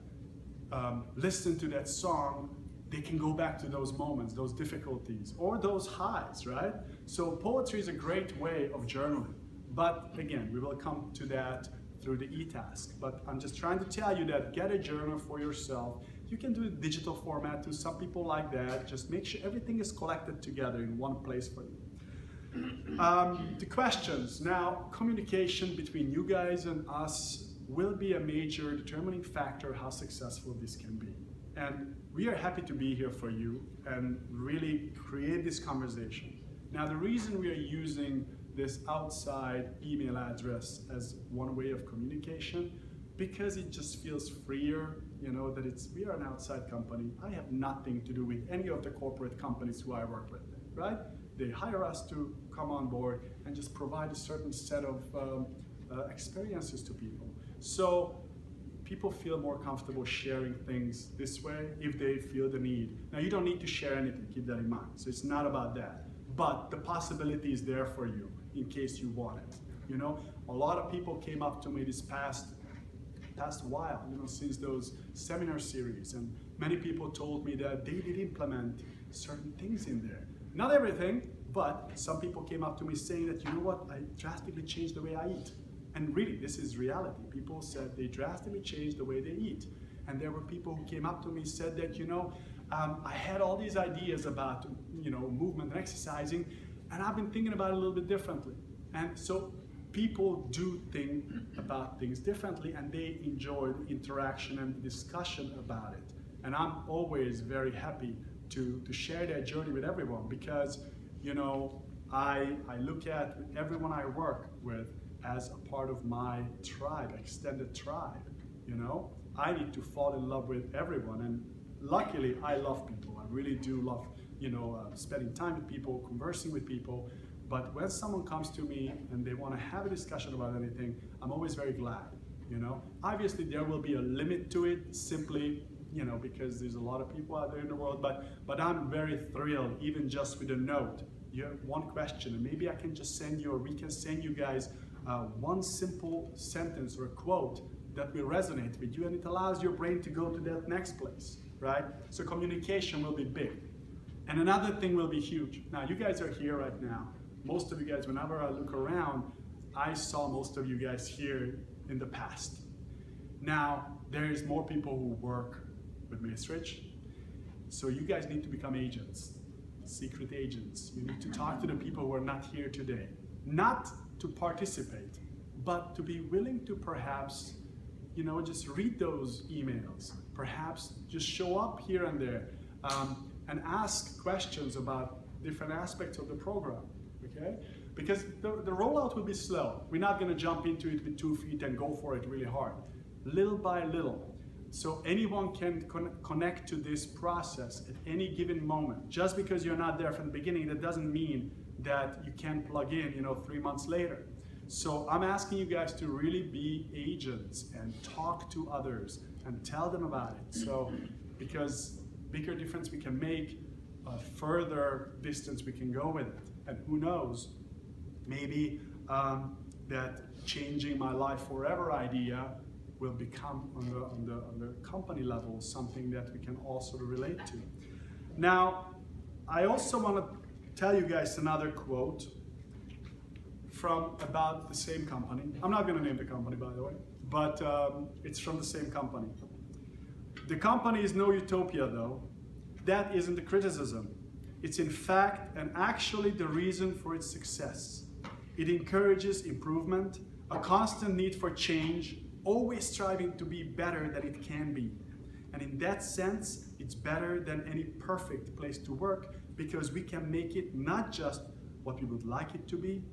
listened to that song, they can go back to those moments, those difficulties, or those highs, right? So poetry is a great way of journaling. But again, we will come to that through the e-task. But I'm just trying to tell you that get a journal for yourself. You can do a digital format too. Some people like that. Just make sure everything is collected together in one place for you. The questions. Now, communication between you guys and us will be a major determining factor how successful this can be. And we are happy to be here for you and really create this conversation. Now, the reason we are using this outside email address as one way of communication, because it just feels freer, you know, that we are an outside company. I have nothing to do with any of the corporate companies who I work with, right? They hire us to come on board and just provide a certain set of experiences to people. So people feel more comfortable sharing things this way if they feel the need. Now, you don't need to share anything, keep that in mind. So it's not about that. But the possibility is there for you in case you want it. You know, a lot of people came up to me this past while, you know, since those seminar series, and many people told me that they did implement certain things in there. Not everything, but some people came up to me saying that, you know what, I drastically changed the way I eat. And really, this is reality. People said they drastically changed the way they eat. And there were people who came up to me and said that, you know, I had all these ideas about, you know, movement and exercising, and I've been thinking about it a little bit differently. And so people do think about things differently, and they enjoy the interaction and the discussion about it. And I'm always very happy to share that journey with everyone, because, you know, I look at everyone I work with as a part of my tribe, extended tribe. You know, I need to fall in love with everyone, and luckily I love people. I really do love, you know, spending time with people, conversing with people. But when someone comes to me and they want to have a discussion about anything, I'm always very glad. You know, obviously there will be a limit to it, simply, you know, because there's a lot of people out there in the world. But I'm very thrilled, even just with a note. You have one question, and maybe I can just send you, or we can send you guys one simple sentence or a quote that will resonate with you, and it allows your brain to go to that next place, right? So communication will be big. And another thing will be huge. Now, you guys are here right now. Most of you guys, whenever I look around, I saw most of you guys here in the past. Now, there is more people who work with Macerich. So you guys need to become agents, secret agents. You need to talk to the people who are not here today. Not to participate, but to be willing to perhaps, just read those emails, perhaps just show up here and there, and ask questions about different aspects of the program, okay? Because the rollout will be slow. We're not gonna jump into it with 2 feet and go for it really hard. Little by little. So anyone can connect to this process at any given moment. Just because you're not there from the beginning, that doesn't mean that you can plug in, 3 months later. So I'm asking you guys to really be agents and talk to others and tell them about it. So, because bigger difference we can make, further distance we can go with it. And who knows, maybe that changing my life forever idea will become on the company level something that we can all sort of relate to. Now, I also want to tell you guys another quote from about the same company. I'm not going to name the company, by the way, but it's from the same company. The company is no utopia, though. That isn't the criticism. It's in fact and actually the reason for its success. It encourages improvement, a constant need for change, always striving to be better than it can be. And in that sense, it's better than any perfect place to work because we can make it not just what we would like it to be,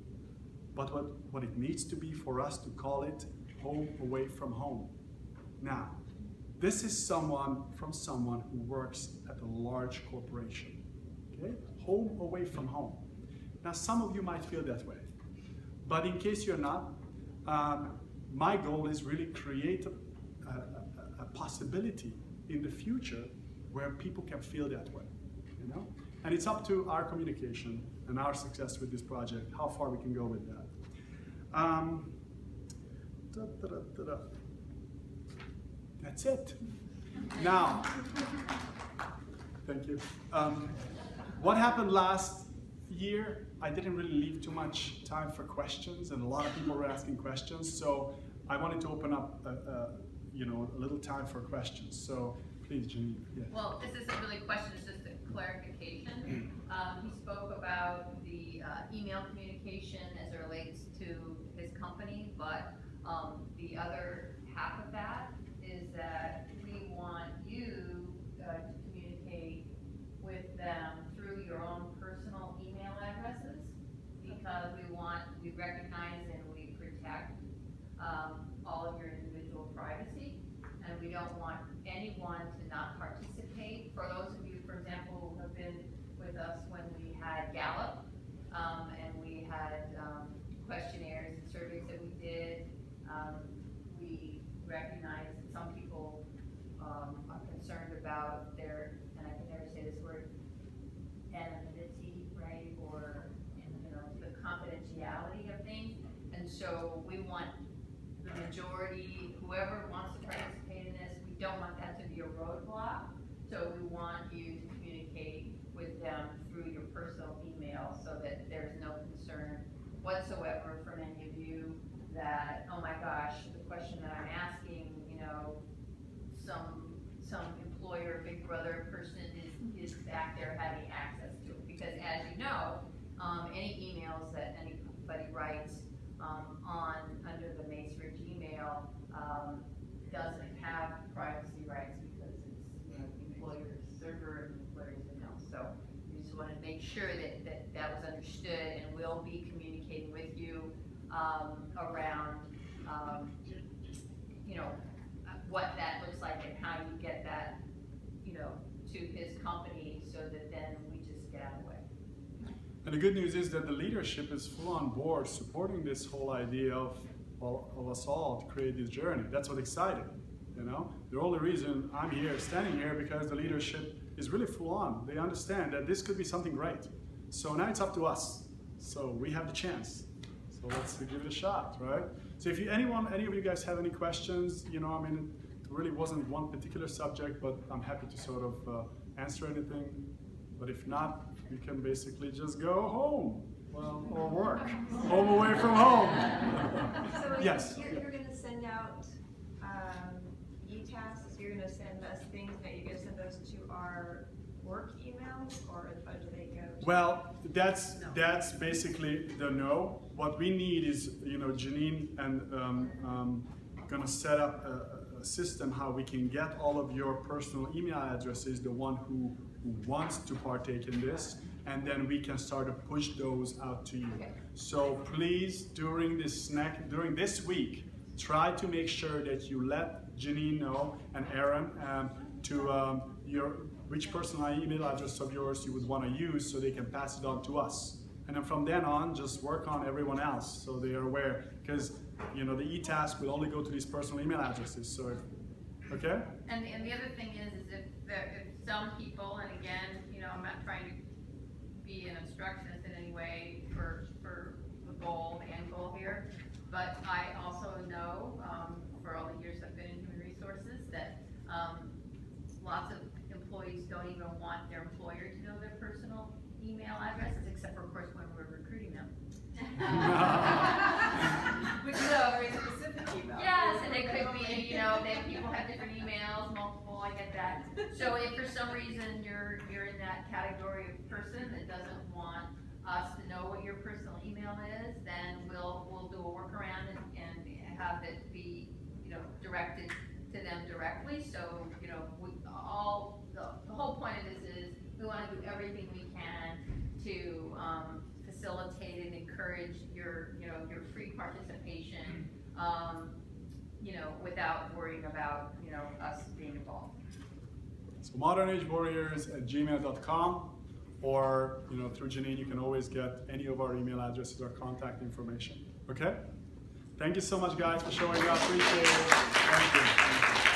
but what it needs to be for us to call it home away from home. Now, this is someone who works at a large corporation, okay? Home away from home. Now, some of you might feel that way, but in case you're not, my goal is really create a possibility in the future where people can feel that way, And it's up to our communication and our success with this project, how far we can go with that. That's it. Now, thank you. What happened last year, I didn't really leave too much time for questions, and a lot of people were asking questions, so I wanted to open up a little time for questions. So please, Janine. Yeah. Well, this isn't really a question, it's just a clarification. He spoke about the email communication as it relates to his company, but the other half of that is that we want you to communicate with them through your own personal email addresses, because we recognize and we protect all of your individual privacy, and we don't want anyone to not participate. For those of you, for example, who have been with us when we had Gallup, and we had questionnaires and surveys that we did, we recognize that some people are concerned about their, and I can never say this word, anonymity, right, or the confidentiality of things. And so we want the majority, whoever wants to participate in this, we don't want that to be a roadblock. So we want you to communicate with them through your personal email so that there's no concern whatsoever from any of you that, oh my gosh, the question that I'm asking, some employer, big brother person is back there having access to it. Because as you know, any emails that anybody writes under the Macerich email doesn't have privacy rights because it's the employer's server and the employer's email. So we just want to make sure that was understood, and we'll be communicating with you around what that looks like and how you get that to his company, so that then we just get out of the way. And the good news is that the leadership is full on board supporting this whole idea of us all to create this journey. That's what's exciting, The only reason I'm here, standing here, because the leadership is really full on. They understand that this could be something great. So now it's up to us. So we have the chance. So let's give it a shot, right? So if any of you guys have any questions, it really wasn't one particular subject, but I'm happy to sort of answer anything. But if not, we can basically just go home, or work, home away from home. So yes. You're going to send out e-tasks. You're going to send us things that you're going to send those to our work emails, or do they go to? Well, that's basically the no. What we need is, you know, Janine and gonna set up a system how we can get all of your personal email addresses, the one who wants to partake in this, and then we can start to push those out to you. Okay. So please, during this week, try to make sure that you let Janine know and Aaron to which personal email address of yours you would want to use, so they can pass it on to us. And then from then on, just work on everyone else so they are aware, because you know the e-task will only go to these personal email addresses. So, okay? And the other thing is if some people, and again, you know, I'm not trying to be an obstructionist in any way for the end goal here, but I also know, for all the years I've been in human resources, that lots of employees don't even want their employer to know their personal email addresses, except for, of course, when we're recruiting them. Which is a very specific email. Yes, and it could be, you know, that people have different emails, multiple, I get that. So if for some reason you're in that category of person that doesn't want us to know what your personal email is, then we'll do a workaround and have it be, you know, directed to them directly. So, you know, the whole point of this is we want to do everything we can to facilitate and encourage your free participation, you know, without worrying about, you know, us being involved. So modernagewarriors@gmail.com, or you know, through Janine, you can always get any of our email addresses or contact information. Okay? Thank you so much, guys, for showing up. Appreciate it. Thank you.